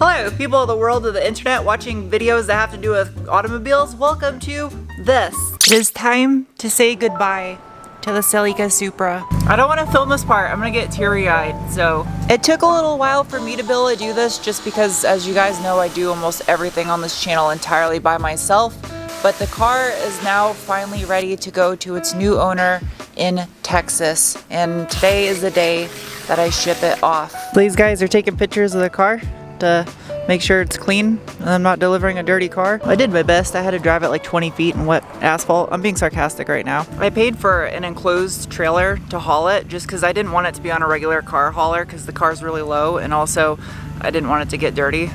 Hello, people of the world of the internet watching videos that have to do with automobiles. Welcome to this. It is time to say goodbye to the Celica Supra. I don't want to film this part. I'm gonna get teary-eyed. So it took a little while for me to be able to do this just because, as you guys know, I do almost everything on this channel entirely by myself. But the car is now finally ready to go to its new owner in Texas. And today is the day that I ship it off. These guys are taking pictures of the car to make sure it's clean and I'm not delivering a dirty car. I did my best. I had to drive it like 20 feet in wet asphalt. I'm being sarcastic right now. I paid for an enclosed trailer to haul it just because I didn't want it to be on a regular car hauler because the car's really low, and also I didn't want it to get dirty.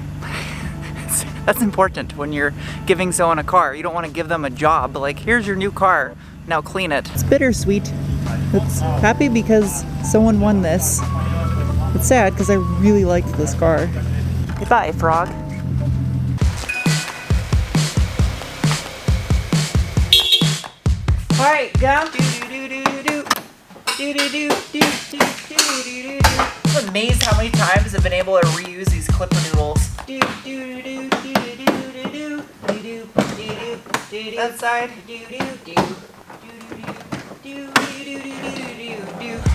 That's important when you're giving someone a car. You don't want to give them a job. Like, here's your new car, now clean it. It's bittersweet. It's happy because someone won this. It's sad because I really liked this car. Goodbye, frog. All right, gum. I'm amazed how many times I've been able to reuse these clipper noodles. That side.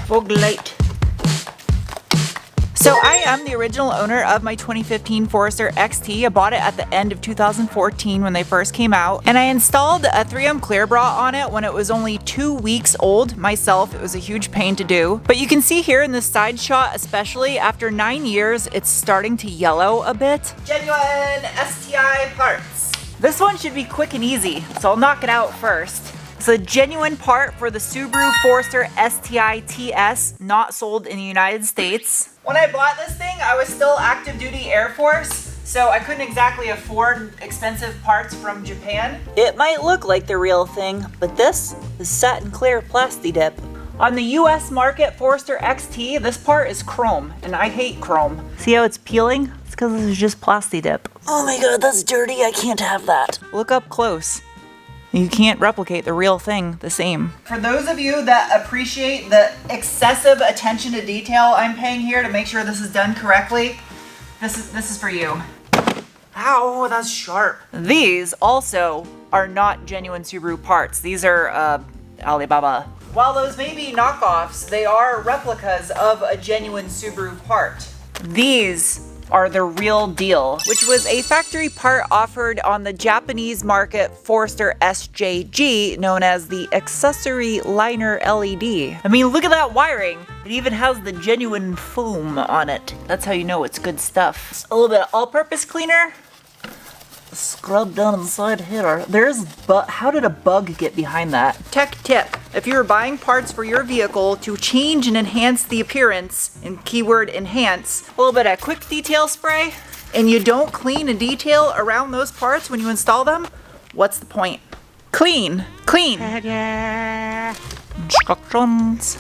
Fog light. So I am the original owner of my 2015 Forester XT. I bought it at the end of 2014 when they first came out, and I installed a 3M clear bra on it when it was only 2 weeks old myself. It was a huge pain to do, but you can see here in this side shot, especially after 9 years, it's starting to yellow a bit. Genuine STI parts. This one should be quick and easy, so I'll knock it out first. It's a genuine part for the Subaru Forester STI TS, not sold in the United States. When I bought this thing, I was still active duty Air Force, so I couldn't exactly afford expensive parts from Japan. It might look like the real thing, but this is satin clear plasti dip. On the US market Forester XT, this part is chrome, and I hate chrome. See how it's peeling? It's because this is just plasti dip. Oh my god, that's dirty, I can't have that. Look up close. You can't replicate the real thing the same. For those of you that appreciate the excessive attention to detail I'm paying here to make sure this is done correctly, this is for you. Ow, that's sharp. These also are not genuine Subaru parts. These are Alibaba. While those may be knockoffs, they are replicas of a genuine Subaru part. These are the real deal, which was a factory part offered on the Japanese market Forester SJG, known as the accessory liner LED. I mean, look at that wiring. It even has the genuine foam on it. That's how you know it's good stuff. A little bit of all-purpose cleaner. Scrub down inside here. How did a bug get behind that? Tech tip. If you're buying parts for your vehicle to change and enhance the appearance, and keyword enhance, a little bit of quick detail spray, and you don't clean and detail around those parts when you install them, what's the point? Clean. Clean. Instructions.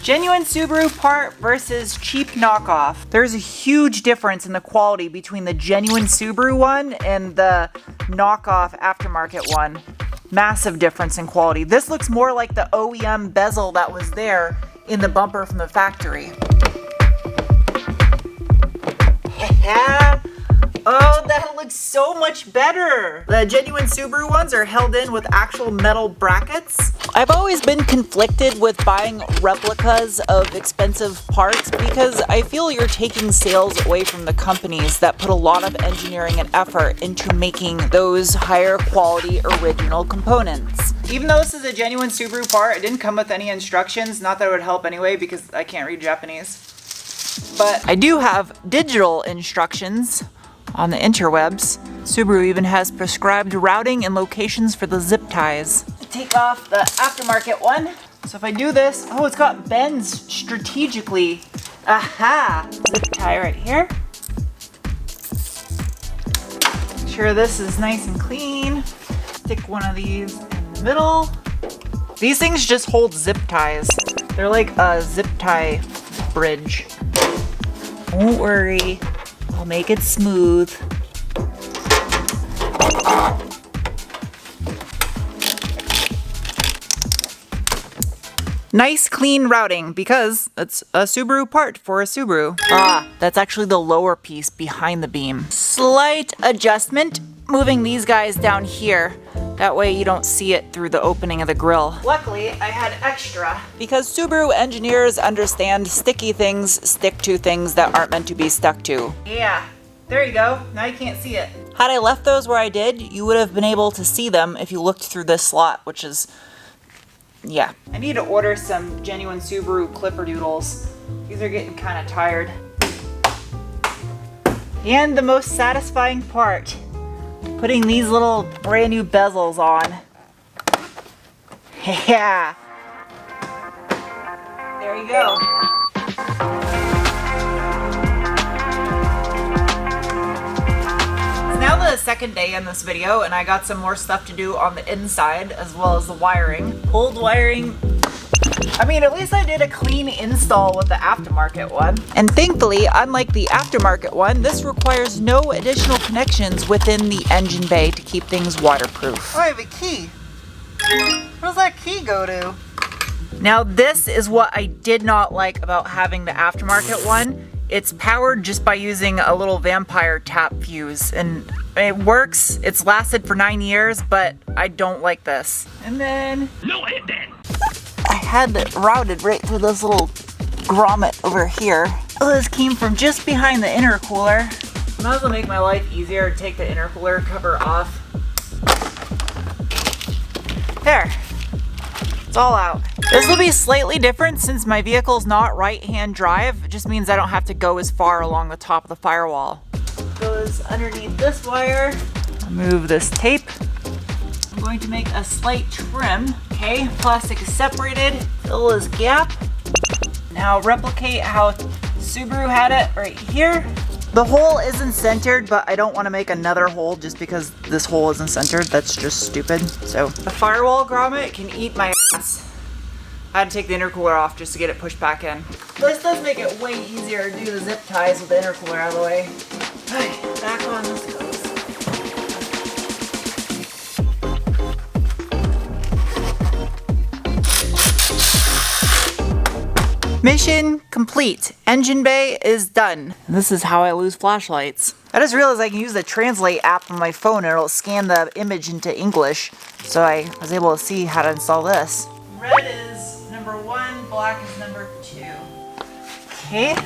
Genuine Subaru part versus cheap knockoff. There's a huge difference in the quality between the genuine Subaru one and the knockoff aftermarket one. Massive difference in quality. This looks more like the OEM bezel that was there in the bumper from the factory. Oh, that looks so much better. The genuine Subaru ones are held in with actual metal brackets. I've always been conflicted with buying replicas of expensive parts because I feel you're taking sales away from the companies that put a lot of engineering and effort into making those higher quality original components. Even though this is a genuine Subaru part, it didn't come with any instructions. Not that it would help anyway because I can't read Japanese. But I do have digital instructions on the interwebs. Subaru even has prescribed routing and locations for the zip ties. Take off the aftermarket one. So if I do this, oh, it's got bends strategically. Aha! Zip tie right here. Make sure this is nice and clean. Stick one of these in the middle. These things just hold zip ties. They're like a zip tie bridge. Don't worry, I'll make it smooth. Nice clean routing because it's a Subaru part for a Subaru. Ah, that's actually the lower piece behind the beam. Slight adjustment, moving these guys down here. That way you don't see it through the opening of the grill. Luckily, I had extra because Subaru engineers understand sticky things stick to things that aren't meant to be stuck to. Yeah, there you go. Now you can't see it. Had I left those where I did, you would have been able to see them if you looked through this slot, which is, yeah. I need to order some genuine Subaru clipper doodles. These are getting kind of tired. And the most satisfying part, putting these little brand new bezels on. Yeah. There you go. It's now the second day in this video and I got some more stuff to do on the inside as well as the wiring. Old wiring. I mean, at least I did a clean install with the aftermarket one. And thankfully, unlike the aftermarket one, this requires no additional connections within the engine bay to keep things waterproof. Oh, I have a key. Where's that key go to? Now, this is what I did not like about having the aftermarket one. It's powered just by using a little vampire tap fuse, and it works. It's lasted for 9 years, but I don't like this. And then... No, and then! I had it routed right through this little grommet over here. Oh, this came from just behind the intercooler. Might as well make my life easier and take the intercooler cover off. There. It's all out. This will be slightly different since my vehicle's not right-hand drive. It just means I don't have to go as far along the top of the firewall. Goes underneath this wire. Remove this tape. I'm going to make a slight trim. Okay, plastic is separated. Fill this gap. Now replicate how Subaru had it right here. The hole isn't centered, but I don't want to make another hole just because this hole isn't centered. That's just stupid. So the firewall grommet can eat my ass. I had to take the intercooler off just to get it pushed back in. This does make it way easier to do the zip ties with the intercooler out of the way. Alright, back on this goes. Mission complete. Engine bay is done. This is how I lose flashlights. I just realized I can use the translate app on my phone and it'll scan the image into English. So I was able to see how to install this. Red is number 1, black is number 2. Okay,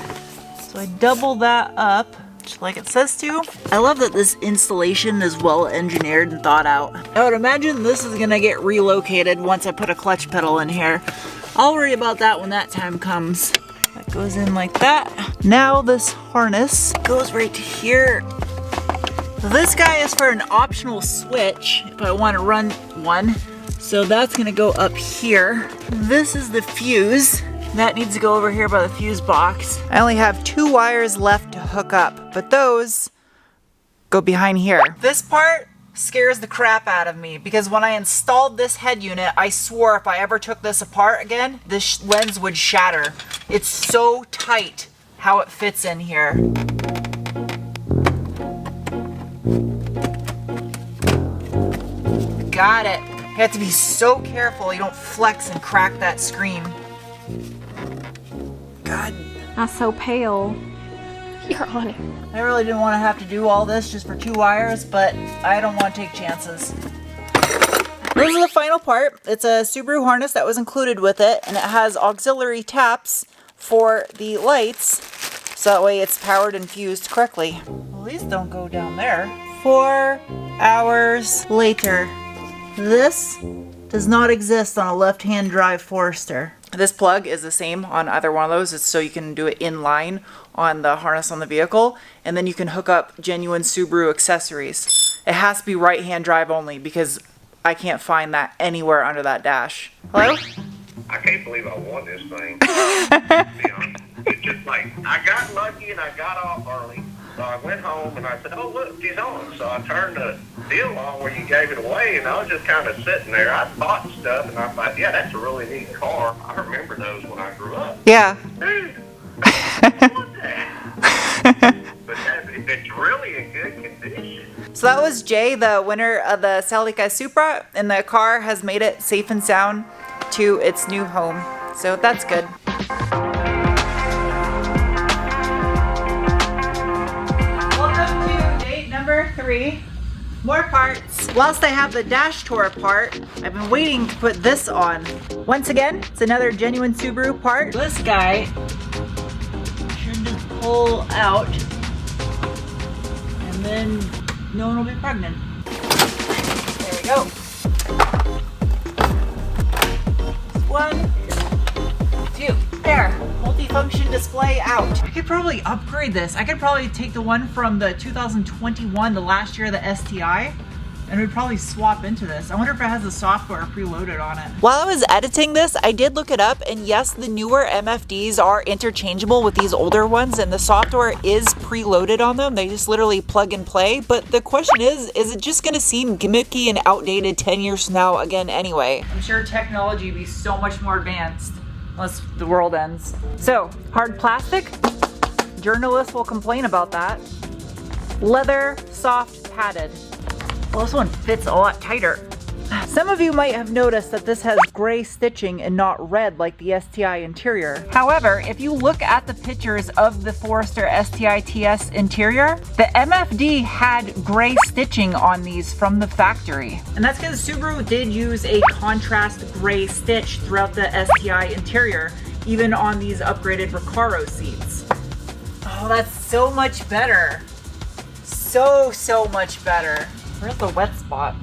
so I double that up, just like it says to. I love that this installation is well engineered and thought out. I would imagine this is gonna get relocated once I put a clutch pedal in here. I'll worry about that when that time comes. That goes in like that. Now this harness goes right here. So this guy is for an optional switch if I want to run one. So that's gonna go up here. This is the fuse. That needs to go over here by the fuse box. I only have 2 wires left to hook up, but those go behind here. This part scares the crap out of me because when I installed this head unit, I swore if I ever took this apart again, this lens would shatter. It's so tight how it fits in here. Got it. You have to be so careful you don't flex and crack that screen. God. Not so pale. You're on it. I really didn't want to have to do all this just for 2 wires, but I don't want to take chances. This is the final part. It's a Subaru harness that was included with it, and it has auxiliary taps for the lights, so that way it's powered and fused correctly. Well, these don't go down there. 4 hours later. This does not exist on a left-hand drive Forester. This plug is the same on either one of those. It's so you can do it in line on the harness on the vehicle, and then you can hook up genuine Subaru accessories. It has to be right-hand drive only because I can't find that anywhere under that dash. Hello? I can't believe I won this thing. To be honest. It's just like, I got lucky and I got off early. So I went home and I said, oh, look, she's on. So I turned the deal on where you gave it away, and I was just kind of sitting there. I bought stuff, and I thought, yeah, that's a really neat car. I remember those when I grew up. Yeah. Dude, I want that. But it's really in good condition. So that was Jay, the winner of the Celica Supra, and the car has made it safe and sound to its new home. So that's good. Welcome to date number 3. More parts. Whilst I have the dash tour apart, I've been waiting to put this on. Once again, it's another genuine Subaru part. This guy should just pull out, and then no one will be pregnant. There we go. One, two, there. Multifunction display out. I could probably upgrade this. I could probably take the one from the 2021, the last year of the STI, and we'd probably swap into this. I wonder if it has the software preloaded on it. While I was editing this, I did look it up, and yes, the newer MFDs are interchangeable with these older ones, and the software is preloaded on them. They just literally plug and play. But the question is it just gonna seem gimmicky and outdated 10 years from now again anyway? I'm sure technology will be so much more advanced unless the world ends. So, hard plastic, journalists will complain about that. Leather, soft, padded. Well, this one fits a lot tighter. Some of you might have noticed that this has gray stitching and not red like the STI interior. However, if you look at the pictures of the Forester STI TS interior, the MFD had gray stitching on these from the factory. And that's because Subaru did use a contrast gray stitch throughout the STI interior, even on these upgraded Recaro seats. Oh, that's so much better. So much better. Where's the wet spot?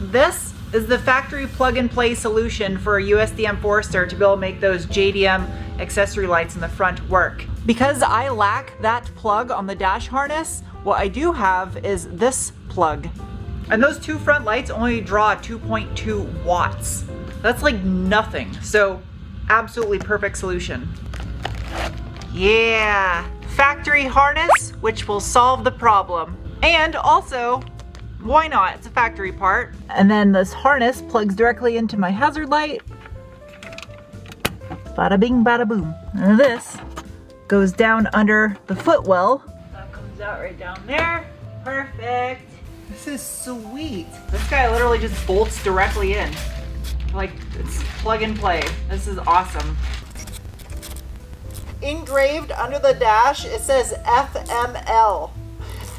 This is the factory plug-and-play solution for a USDM Forester to be able to make those JDM accessory lights in the front work. Because I lack that plug on the dash harness, what I do have is this plug. And those two front lights only draw 2.2 watts. That's like nothing. So, absolutely perfect solution. Yeah, factory harness, which will solve the problem. And also, why not? It's a factory part. And then this harness plugs directly into my hazard light. Bada bing, bada boom. And this goes down under the footwell. That comes out right down there. Perfect. This is sweet. This guy literally just bolts directly in. Like, it's plug and play. This is awesome. Engraved under the dash, it says FML.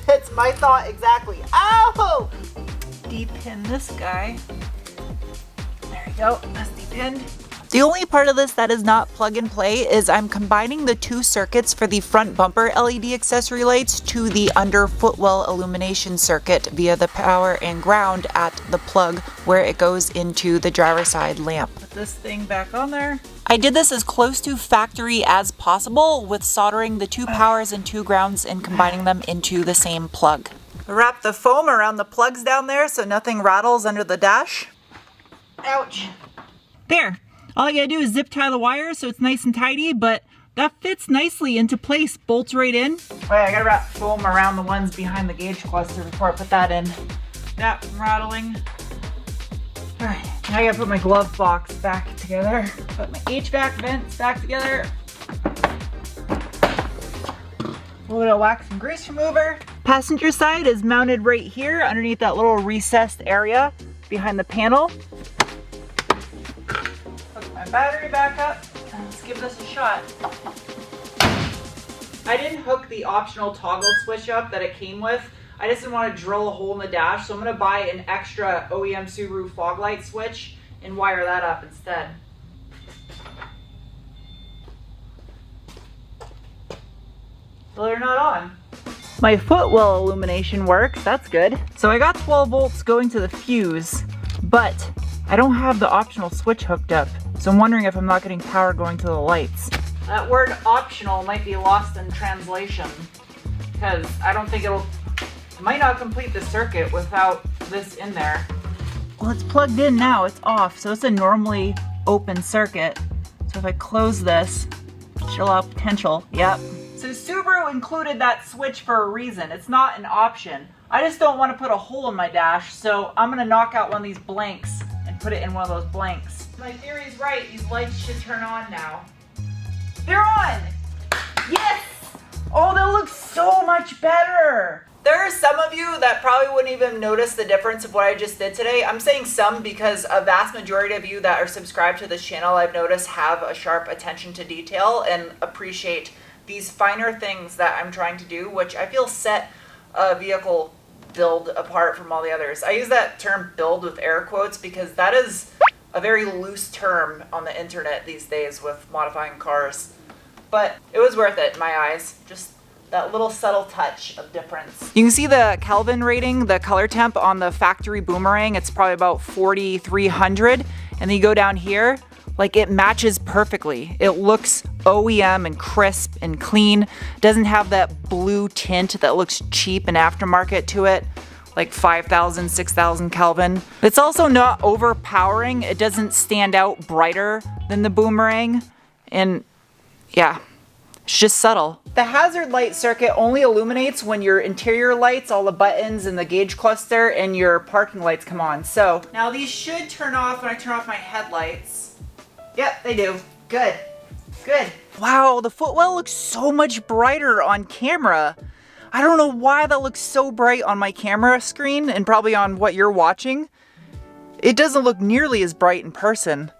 It's my thought exactly. Ow! Depin this guy. There we go. That's depinned. The only part of this that is not plug and play is I'm combining the two circuits for the front bumper LED accessory lights to the under footwell illumination circuit via the power and ground at the plug where it goes into the driver's side lamp. Put this thing back on there. I did this as close to factory as possible with soldering the two powers and two grounds and combining them into the same plug. Wrap the foam around the plugs down there so nothing rattles under the dash. Ouch. There. All I gotta do is zip tie the wires so it's nice and tidy, but that fits nicely into place, bolts right in. Wait, I gotta wrap foam around the ones behind the gauge cluster before I put that in. That from rattling. All right, now I gotta put my glove box back together. Put my HVAC vents back together. A little bit of wax and grease remover. Passenger side is mounted right here underneath that little recessed area behind the panel. Hook my battery back up and let's give this a shot. I didn't hook the optional toggle switch up that it came with. I just didn't want to drill a hole in the dash, so I'm going to buy an extra OEM Subaru fog light switch and wire that up instead. Well, they're not on. My footwell illumination works, that's good. So I got 12 volts going to the fuse, but I don't have the optional switch hooked up. So I'm wondering if I'm not getting power going to the lights. That word optional might be lost in translation because I don't think it might not complete the circuit without this in there. Well, it's plugged in now, it's off, so it's a normally open circuit. So if I close this, it should allow potential, yep. So Subaru included that switch for a reason. It's not an option. I just don't want to put a hole in my dash, so I'm gonna knock out one of these blanks and put it in one of those blanks. My theory's right, these lights should turn on now. They're on! Yes! Oh, that looks so much better! There are some of you that probably wouldn't even notice the difference of what I just did today. I'm saying some because a vast majority of you that are subscribed to this channel, I've noticed, have a sharp attention to detail and appreciate these finer things that I'm trying to do, which I feel set a vehicle build apart from all the others. I use that term build with air quotes because that is a very loose term on the internet these days with modifying cars. But it was worth it in my eyes. Just that little subtle touch of difference. You can see the Kelvin rating, the color temp on the factory Boomerang. It's probably about 4,300. And then you go down here, like it matches perfectly. It looks OEM and crisp and clean. Doesn't have that blue tint that looks cheap and aftermarket to it, like 5,000, 6,000 Kelvin. It's also not overpowering. It doesn't stand out brighter than the Boomerang. And yeah, it's just subtle. The hazard light circuit only illuminates when your interior lights, all the buttons and the gauge cluster and your parking lights come on. So now these should turn off when I turn off my headlights. Yep, they do. Good. Good. Wow, the footwell looks so much brighter on camera. I don't know why that looks so bright on my camera screen and probably on what you're watching. It doesn't look nearly as bright in person.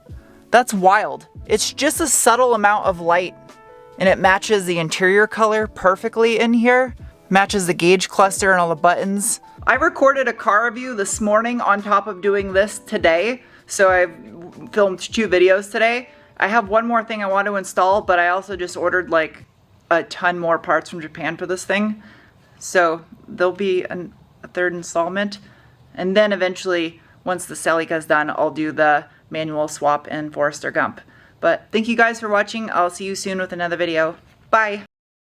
That's wild. It's just a subtle amount of light and it matches the interior color perfectly in here. Matches the gauge cluster and all the buttons. I recorded a car review this morning on top of doing this today. So I've filmed 2 videos today. I have one more thing I want to install, but I also just ordered like a ton more parts from Japan for this thing. So there'll be a 3rd installment. And then eventually, once the Celica is done, I'll do the manual swap in Forester Gump. But thank you guys for watching. I'll see you soon with another video. Bye!